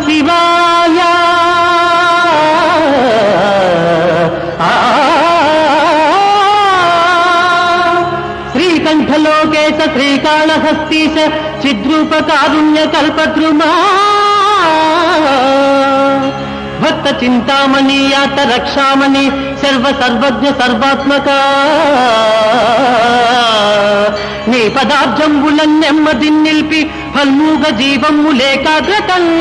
శివాయ శ్రీకంఠలోకేశ శ్రీకాళహస్తీశ చిద్రూపకారుణ్య కల్పద్రుమా భక్త చింతామణి యాత రక్షామణి సర్వజ్ఞ సర్వాత్మక నీ పదార్థంబులన్ నెమ్మది నిలిపి ఫల్మూగ జీవములేకాగ్రతన్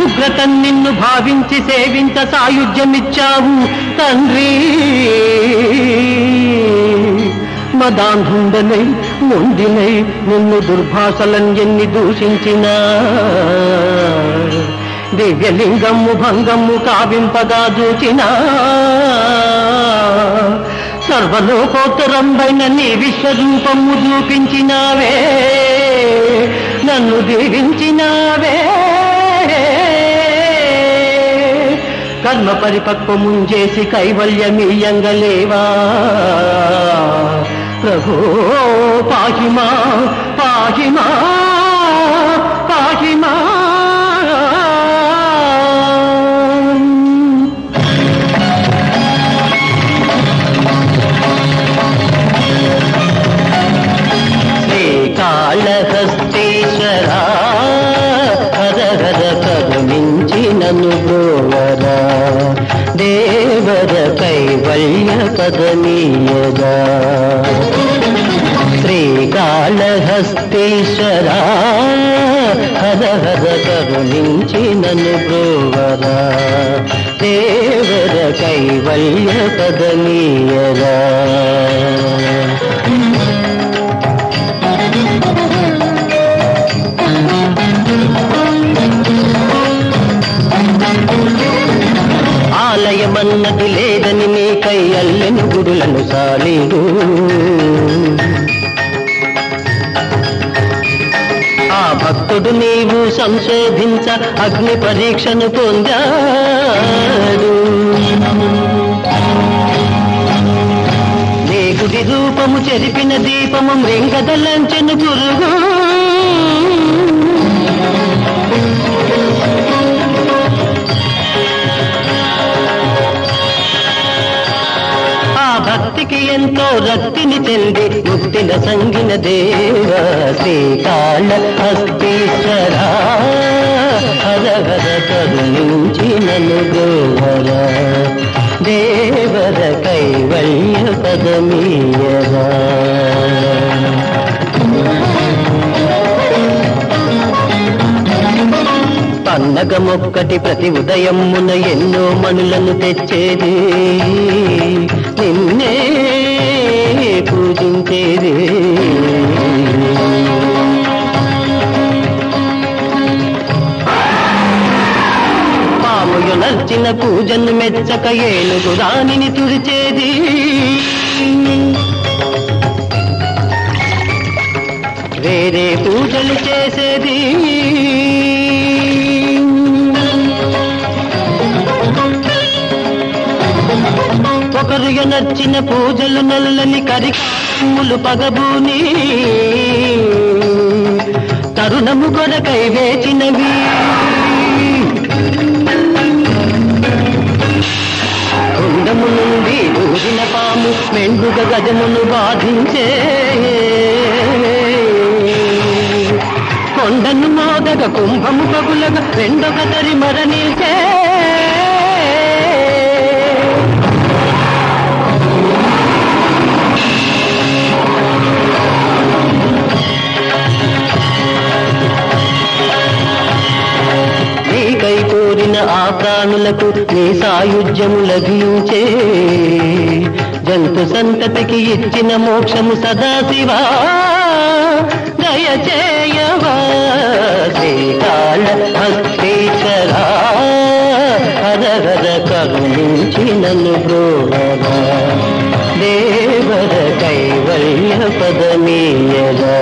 ఉగ్రతన్ నిన్ను భావించి సేవించ సాయుధ్యమిచ్చావు తండ్రి మదాంధుండనై మొండినై నిన్ను దుర్భాషలన్ ఎన్ని దూషించినా దివ్యలింగము భంగము కావింపగా దూచినా సర్వలోకోత్తరంబైన నీ విశ్వరూపము చూపించినావే నన్ను దీవించినావే కర్మ పరిపక్వముంజేసి కైవల్యమీయంగలేవా ప్రభో పాహిమా పాహిమా పాహిమా శ్రీకాళహస్తీశ్వరా హర హర కరుణించి నన్ను బ్రోవరా దేవర కైవల్య పదనీయదా శ్రీకాళహస్తీశ్వరా హర హర కరుణించి నన్ను బ్రోవరా దేవర కైవల్య పదనీయదా ఆలయమన్నది లేదని నీకై అల్లెను గుడులను సాలీడు ఆ భక్తుడు నీవు సంశోధించ అగ్ని పరీక్షను పొందాడు నీ గుడి రూపము చెరిపిన దీపము మృంగదలంచెను పురుగు భక్తికి ఎంతో రక్తిని చెంది ముక్తిన సంగిన దేవ శ్రీకాళహస్తీశ్వరా హర హర కరుణించి నన్ను గోవరా దేవర కైవల్య పదమీయరా పన్నగమొక్కటి ప్రతి ఉదయమున ఎన్నో మనులను తెచ్చేది నిన్నే పూజించేది పాముయు నర్చిన పూజను మెచ్చక ఏనుగు రాణిని తుడిచేది వేరే పూజలు చేసేది ఒకరు నచ్చిన పూజలు నల్లని కరికమ్ములు పగబూని తరుణము కొరకై వేచినవి కుండము నుండి దూరిన పాము మెండుగ గజమును బాధించే కొండను మోదగ కుంభము పగులగ రెండొక తరి మరణించే నీకై కోరిన ఆ ప్రాణులకు నీ సాయుధ్యము లభించే జంతు సంతతికి ఇచ్చిన మోక్షము సదాశివా దయచేయవా శ్రీకాళహస్తీశ్వరా హర హర కరుణించి నన్ను బ్రోవరా దేవర కైవల్య పదమీయరా